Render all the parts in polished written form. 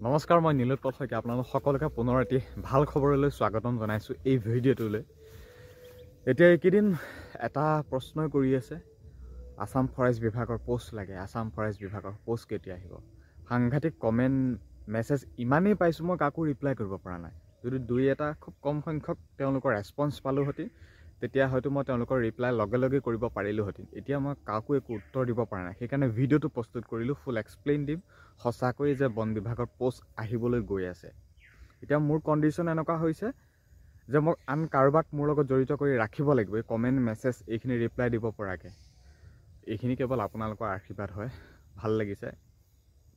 নমস্কাৰ, মই নীলোৎপল শইকীয়া আপোনালোক সকলোকে পুনৰ এটি ভাল খবৰলৈ স্বাগতম জনাইছোঁ এই ভিডিঅ'টোলৈ। এতিয়া এইকেইদিন এটা প্ৰশ্নই কৰি আছে, আসাম ফৰেষ্ট বিভাগৰ পোষ্ট লাগে, আসাম ফৰেষ্ট বিভাগৰ পোষ্ট কেতিয়া আহিব। সাংঘাতিক কমেণ্ট মেছেজ ইমানেই পাইছোঁ, মই কাকো ৰিপ্লাই কৰিব পৰা নাই। যদি দুই এটা খুব কম সংখ্যক তেওঁলোকৰ ৰেছপন্স পালোঁহেঁতেন, তেতিয়া হয়তো মই তেওঁলোকৰ ৰিপ্লাই লগে লগে কৰিব পাৰিলোঁহেঁতেন। এতিয়া মই কাকো একো উত্তৰ দিব পৰা নাই, সেইকাৰণে ভিডিঅ'টো প্ৰস্তুত কৰিলোঁ, ফুল এক্সপ্লেইন দিম সঁচাকৈ যে বন বিভাগৰ পোষ্ট আহিবলৈ গৈ আছে। এতিয়া মোৰ কণ্ডিশ্যন এনেকুৱা হৈছে যে মই আন কাৰোবাক মোৰ লগত জড়িত কৰি ৰাখিব লাগিব এই কমেণ্ট মেছেজ এইখিনি ৰিপ্লাই দিব পৰাকৈ। এইখিনি কেৱল আপোনালোকৰ আশীৰ্বাদ হয়, ভাল লাগিছে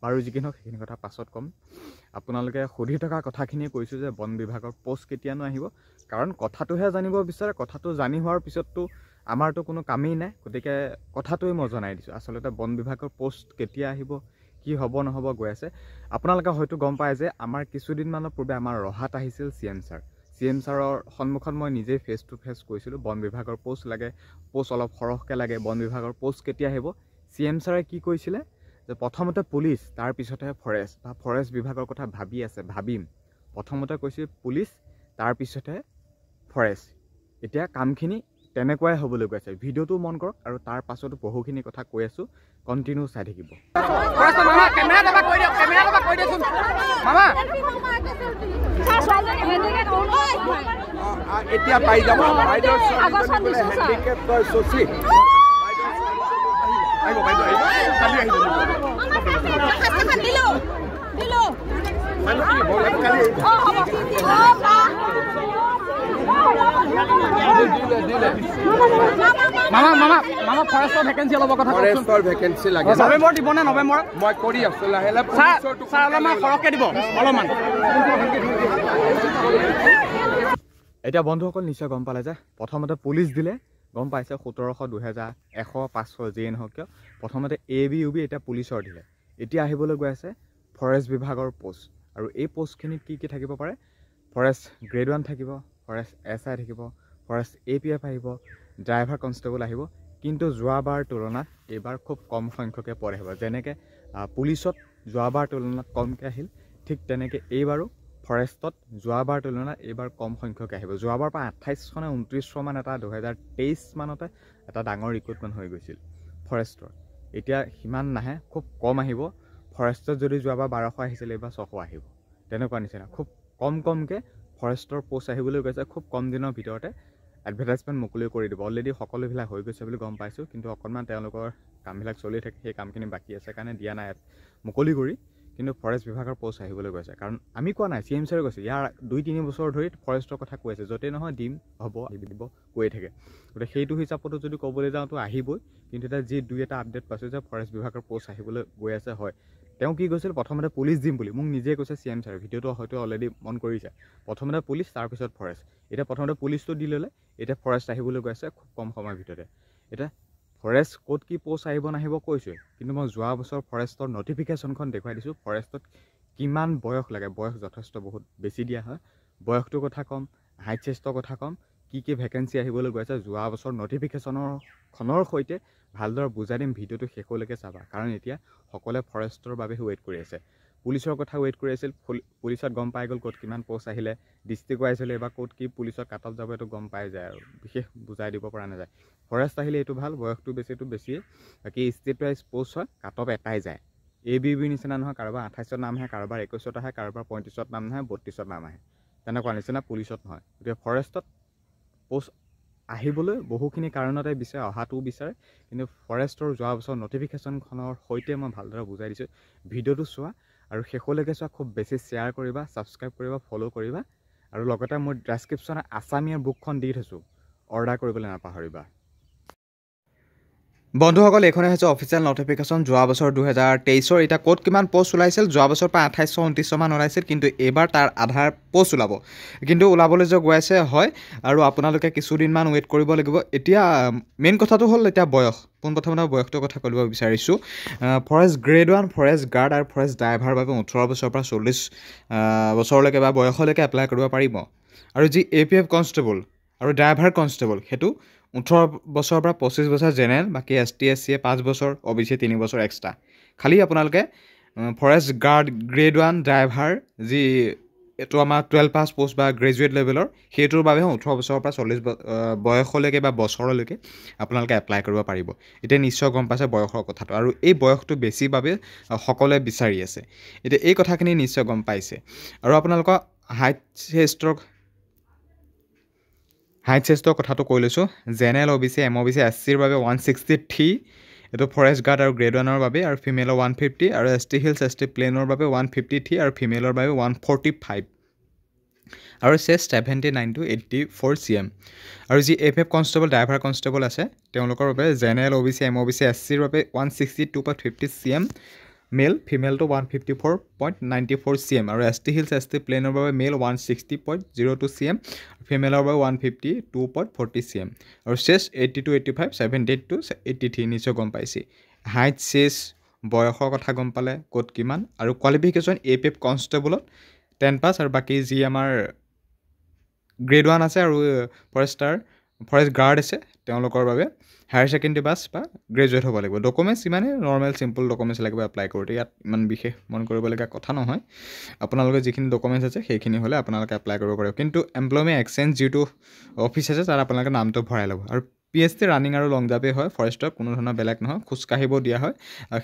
বাৰু। যিখিনি হওক সেইখিনি কথা পাছত ক'ম। আপোনালোকে সুধি থকা কথাখিনিয়ে কৈছোঁ যে বন বিভাগৰ পোষ্ট কেতিয়ানো আহিব, কাৰণ কথাটোহে জানিব বিচাৰে। কথাটো জানি হোৱাৰ পিছততো আমাৰতো কোনো কামেই নাই, গতিকে কথাটোৱে মই জনাই দিছোঁ। আচলতে বন বিভাগৰ পোষ্ট কেতিয়া আহিব, কি হ'ব নহ'ব গৈ আছে। আপোনালোকে হয়তো গম পায় যে আমাৰ কিছুদিনমানৰ পূৰ্বে আমাৰ ৰহাত আহিছিল CM ছাৰ। CM ছাৰৰ সন্মুখত মই নিজেই ফেচ টু ফেচ কৈছিলোঁ বন বিভাগৰ পোষ্ট লাগে, পোষ্ট অলপ সৰহকৈ লাগে, বন বিভাগৰ পোষ্ট কেতিয়া আহিব। CM ছাৰে কি কৈছিলে যে প্ৰথমতে পুলিচ, তাৰপিছতহে ফৰেষ্ট, বা ফৰেষ্ট বিভাগৰ কথা ভাবিম। প্ৰথমতে কৈছিল পুলিচ, তাৰপিছতহে ফৰেষ্ট। এতিয়া কামখিনি তেনেকুৱাই হ'বলৈ গৈ আছে। ভিডিঅ'টো মন কৰক আৰু তাৰ পাছতো বহুখিনি কথা কৈ আছোঁ, কণ্টিনিউ চাই থাকিব। এতিয়া পাই যাব হেণ্ডিকেপ তই চচি আহিব বাইদেউ, কালি আহিব মামা ফৰেষ্টৰ ভেকেঞ্চি অলপ কথা ফৰেষ্টৰ ভেকেঞ্চি লাগে। নৱেম্বৰ দিবনে? নৱেম্বৰ মই কৰি আছোঁ লাহে লাহে। অলপমান সৰহকৈ দিব অলপমান। এতিয়া বন্ধুসকল নিশ্চয় গম পালে যে প্ৰথমতে পুলিচ দিলে, গম পাইছে 1700, 2000, 100, 500 যিয়ে নহওক কিয়। প্ৰথমতে AB UB, এতিয়া পুলিচৰ দিলে। এতিয়া আহিবলৈ গৈ আছে ফৰেষ্ট বিভাগৰ পোষ্ট, আৰু এই পোষ্টখিনিত কি কি থাকিব পাৰে। ফৰেষ্ট গ্ৰেড 1 থাকিব, ফৰেষ্ট SI থাকিব, ফৰেষ্ট APF আহিব, ড্ৰাইভাৰ কনষ্টেবল আহিব। কিন্তু যোৱাবাৰ তুলনাত এইবাৰ খুব কম সংখ্যকে পৰে আহিব। যেনেকৈ পুলিচত যোৱাবাৰ তুলনাত কমকৈ আহিল, ঠিক তেনেকৈ এইবাৰো ফৰেষ্টত যোৱাবাৰ তুলনাত এইবাৰ কম সংখ্যকে আহিব। যোৱাবাৰ পৰা 2800 নে 2900 মান এটা 2023 মানতে এটা ডাঙৰ ৰিক্ৰুটমেণ্ট হৈ গৈছিল ফৰেষ্টৰ। এতিয়া সিমান নাহে, খুব কম আহিব। ফৰেষ্টত যদি যোৱাবাৰ 1200 আহিছিল, এইবাৰ 600 আহিব। তেনেকুৱা নিচিনা খুব কমকৈ ফৰেষ্টৰ পোষ্ট আহিবলৈ গৈছে। খুব কম দিনৰ ভিতৰতে এডভাৰটাইজমেণ্ট মুকলি কৰি দিব। অলৰেডি সকলোবিলাক হৈ গৈছে বুলি গম পাইছোঁ, কিন্তু অকণমান তেওঁলোকৰ কামবিলাক চলি থাকে, সেই কামখিনি বাকী আছে কাৰণে দিয়া নাই মুকলি কৰি। কিন্তু ফৰেষ্ট বিভাগৰ পোষ্ট আহিবলৈ গৈছে, কাৰণ আমি কোৱা নাই, CM ছাৰে কৈছে। ইয়াৰ 2-3 বছৰ ধৰি ফৰেষ্টৰ কথা কৈ আছে, য'তেই নহয় দিম, হ'ব, দিব কৈয়ে থাকে। গতিকে সেইটো হিচাপতো যদি ক'বলৈ যাওঁতো আহিবই। কিন্তু এতিয়া যি 2-এটা আপডেট পাইছোঁ যে ফৰেষ্ট বিভাগৰ পোষ্ট আহিবলৈ গৈ আছে। হয়, তেওঁ কি কৈছিল, প্ৰথমতে পুলিচ দিম বুলি মোক নিজে কৈছে CM ছাৰে। ভিডিঅ'টো হয়তো অলৰেডি মন কৰিছে। প্ৰথমতে পুলিচ, তাৰপিছত ফৰেষ্ট। এতিয়া প্ৰথমতে পুলিচটো দি ল'লে, এতিয়া ফৰেষ্ট আহিবলৈ গৈ আছে খুব কম সময়ৰ ভিতৰতে। এতিয়া ফৰেষ্ট ক'ত কি পোষ্ট আহিব নাহিব কৈছোঁৱে, কিন্তু মই যোৱা বছৰ ফৰেষ্টৰ নটিফিকেশ্যনখন দেখুৱাই দিছোঁ। ফৰেষ্টত কিমান বয়স লাগে, বয়স যথেষ্ট বহুত বেছি দিয়া হয়। বয়সটোৰ কথা ক'ম, হাইট চেষ্টৰ কথা ক'ম, কি ভেকেঞ্চি আহিবলৈ গৈ আছে যোৱা বছৰ নটিফিকেশ্যনখনৰ সৈতে ভালদৰে বুজাই দিম। ভিডিঅ'টো শেষলৈকে চাবা, কাৰণ এতিয়া সকলোৱে ফৰেষ্টৰ বাবে ৱেইট কৰি আছে। পুলিচৰ কথা ৱেইট কৰি আছিল, পুলিচত গম পাই গ'ল ক'ত কিমান পোষ্ট আহিলে, ডিষ্ট্ৰিক্ট ৱাইজ হ'লে এবাৰ ক'ত কি পুলিচৰ কাট অফ যাব এইটো গম পাই যায়, আৰু বিশেষ বুজাই দিব পৰা নাযায়। ফৰেষ্ট আহিলে এইটো ভাল, বয়সটো বেছিয়ে। বাকী ষ্টেট ৱাইজ পোষ্ট হয়, কাট অফ এটাই যায়। ABB নিচিনা নহয়, কাৰোবাৰ 28ত নাম আহে, কাৰোবাৰ 21ত আহে, কাৰোবাৰ 35ত নাম নাহে, 32ত নাম আহে, তেনেকুৱা নিচিনা পুলিচত নহয়। গতিকে ফৰেষ্টত পোষ্ট আহিবলৈ বহুখিনি কাৰণতে বিচাৰে, অহাটোও বিচাৰে। কিন্তু ফৰেষ্টৰ যোৱা বছৰ নটিফিকেশ্যনখনৰ সৈতে মই ভালদৰে বুজাই দিছোঁ। ভিডিঅ'টো চোৱা আৰু শেষলৈকে চোৱা, খুব বেছি শ্বেয়াৰ কৰিবা, ছাবস্ক্ৰাইব কৰিবা, ফ'ল' কৰিবা, আৰু লগতে মই ডেছক্ৰিপশ্যনত আছামীয়া বুকখন দি থৈছোঁ, অৰ্ডাৰ কৰিবলৈ নাপাহৰিবা। বন্ধুসকল, এইখনে হৈছে অফিচিয়েল নটিফিকেশ্যন যোৱা বছৰ 2023-ৰ। এতিয়া ক'ত কিমান পোষ্ট ওলাইছিল, যোৱা বছৰ পৰা 2800-2900 মান ওলাইছিল, কিন্তু এইবাৰ তাৰ আধাৰ পোষ্ট ওলাব। কিন্তু ওলাবলৈ যে গৈ আছে, হয়, আৰু আপোনালোকে কিছুদিনমান ৱেইট কৰিব লাগিব। এতিয়া মেইন কথাটো হ'ল এতিয়া বয়স। পোনপ্ৰথমে বয়সটোৰ কথা ক'ব বিচাৰিছোঁ। ফৰেষ্ট গ্ৰেড 1, ফৰেষ্ট গাৰ্ড আৰু ফৰেষ্ট ড্ৰাইভাৰৰ বাবে 18 বছৰৰ পৰা 40 বছৰলৈকে বা বয়সলৈকে এপ্লাই কৰিব পাৰিব। আৰু যি APF কনষ্টেবল আৰু ড্ৰাইভাৰ কনষ্টেবল, সেইটো 18 বছৰৰ পৰা 25 বছৰ জেনেৰেল, বাকী ST SC 5 বছৰ, OBC 3 বছৰ এক্সট্ৰা। খালি আপোনালোকে ফৰেষ্ট গাৰ্ড গ্ৰেড 1 ড্ৰাইভাৰ যি এইটো আমাৰ 12 পাছ পষ্ট বা গ্ৰেজুৱেট লেভেলৰ সেইটোৰ বাবে 18 বছৰৰ পৰা 40 বয়সলৈকে বা বছৰলৈকে আপোনালোকে এপ্লাই কৰিব পাৰিব। এতিয়া নিশ্চয় গম পাইছে বয়সৰ কথাটো, আৰু এই বয়সটো বেছি বাবে সকলোৱে বিচাৰি আছে। এতিয়া এই কথাখিনি নিশ্চয় গম পাইছে। আৰু আপোনালোকৰ হাইট চেষ্টৰ কথাটো কৈ লৈছোঁ। জেনেৰেল OBC MOBC SCৰ বাবে 163, এইটো ফৰেষ্ট গাৰ্ড আৰু গ্ৰেড 1ৰ বাবে, আৰু ফিমেলৰ 150, আৰু ST হিলছ ST প্লেনৰ বাবে 153, আৰু ফিমেলৰ বাবে 145, আৰু চেষ্ট 79 to 84 cm। আৰু যি FF কনষ্টেবল ড্ৰাইভাৰ কনষ্টেবল আছে তেওঁলোকৰ বাবে জেনেৰেল OBC MOBC SCৰ বাবে 162.50 cm মেল, ফিমেলটো 154.94 cm, আৰু ST হিলছ ST প্লেনৰ বাবে মেল 160.02 cm, ফিমেলৰ বাবে 152.40 cm, আৰু চেষ্ট 80 to 85, 78 to 83। নিশ্চয় গম পাইছে হাইট চেষ্ট বয়সৰ কথা গম পালে ক'ত কিমান, আৰু কোৱালিফিকেশ্যন APF কনষ্টেবলত 10 পাছ, আৰু বাকী যি আমাৰ গ্ৰেড 1 আছে আৰু ফৰেষ্ট গাৰ্ড আছে তেওঁলোকৰ বাবে হায়াৰ ছেকেণ্ডেৰী পাছ বা গ্ৰেজুৱেট হ'ব লাগিব। ডকুমেণ্টছ ইমানে নৰ্মেল চিম্পল ডকুমেণ্টছ লাগিব এপ্লাই কৰোঁতে, ইয়াত ইমান বিশেষ মন কৰিবলগীয়া কথা নহয়। আপোনালোকে যিখিনি ডকুমেণ্টছ আছে সেইখিনি হ'লে আপোনালোকে এপ্লাই কৰিব পাৰিব। কিন্তু এমপ্লয়মেণ্ট এক্সচেঞ্জ যিটো অফিচ আছে তাত আপোনালোকে নামটো ভৰাই ল'ব। আৰু PST ৰানিং আৰু লং জাম্পেই হয় ফৰেষ্টৰ, কোনো ধৰণৰ বেলেগ নহয়। খোজকাঢ়িব দিয়া হয়,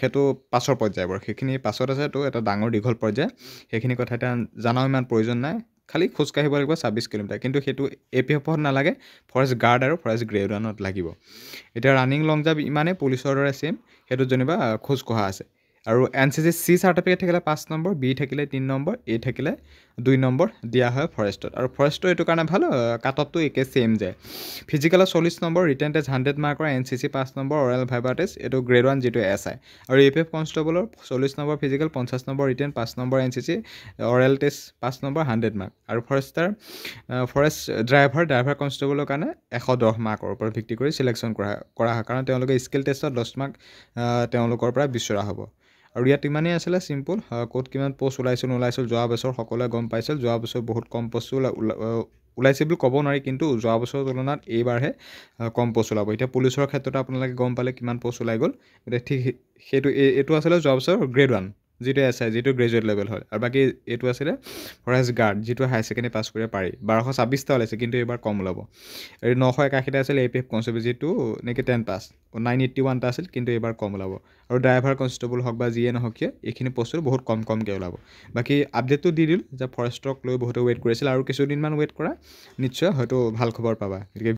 সেইটো পাছৰ পৰ্যায়বোৰ, সেইখিনি পাছত আছে। তো এটা ডাঙৰ দীঘল পৰ্যায়, সেইখিনি কথা এতিয়া জনাও ইমান প্ৰয়োজন নাই। খালি খোজকাঢ়িব লাগিব 26 কিলোমিটাৰ, কিন্তু সেইটো APFত নালাগে, ফৰেষ্ট গাৰ্ড আৰু ফৰেষ্ট গ্ৰেড 1ত লাগিব। এতিয়া ৰানিং লং জাম্প ইমানেই পুলিচৰ দৰে ছেইম, সেইটো যেনিবা খোজ কঢ়া আছে। আৰু NCC C চাৰ্টিফিকেট থাকিলে 5 নম্বৰ, B থাকিলে 3 নম্বৰ, A থাকিলে 2 নম্বৰ দিয়া হয় ফৰেষ্টত। আৰু ফৰেষ্টৰ এইটো কাৰণে ভাল, কাট অফটো একে ছেইম যায়। ফিজিকেলত 40 নম্বৰ, ৰিটেন টেষ্ট 100 মাৰ্কৰ, NCC 5 number, oral viva test এইটো গ্ৰেড 1 যিটো SI। আৰু APF কনষ্টেবলৰ 40 number physical, 50 number written, 5 number NCC, oral test 5 number, 100 mark. আৰু ফৰেষ্ট ড্ৰাইভাৰ কনষ্টেবলৰ কাৰণে 110 মাৰ্কৰ ওপৰত ভিত্তি কৰি চিলেকশ্যন কৰা হয়, কাৰণ তেওঁলোকে স্কিল টেষ্টত 10 মাৰ্ক তেওঁলোকৰ পৰা বিচৰা হ'ব। আৰু ইয়াত ইমানেই আছিলে চিম্পুল। ক'ত কিমান পষ্ট ওলাইছিল যোৱা বছৰ সকলোৱে গম পাইছিল। যোৱা বছৰ বহুত কম পষ্ট ওলাইছে বুলি ক'ব নোৱাৰি, কিন্তু যোৱা বছৰৰ তুলনাত এইবাৰহে কম পষ্ট ওলাব। এতিয়া পুলিচৰ ক্ষেত্ৰত আপোনালোকে গম পালে কিমান পষ্ট ওলাই গ'ল। এতিয়া ঠিক এইটো আছিলে যোৱা বছৰ গ্ৰেড 1 যিটো SI, যিটো গ্ৰেজুৱেট লেভেল হয়। আৰু বাকী এইটো আছিলে ফৰেষ্ট গাৰ্ড যিটো হায়াৰ ছেকেণ্ডেৰী পাছ কৰিব পাৰি। 1226টা ওলাইছে, কিন্তু এইবাৰ কম ওলাব। এই 981টা আছিল APF কনষ্টেবল যিটো নেকি 10 পাছ, 981টা আছিল, কিন্তু এইবাৰ কম ওলাব। আৰু ড্ৰাইভাৰ কনষ্টেবল হওক বা যিয়ে নহওক কিয় এইখিনি পষ্টটো বহুত কমকৈ ওলাব। বাকী আপডেটটো দি দিলোঁ যে ফৰেষ্টক লৈ বহুতে ৱেইট কৰিছিল, আৰু কিছুদিনমান ৱেইট কৰা, নিশ্চয় হয়তো ভাল খবৰ পাবা। গতিকে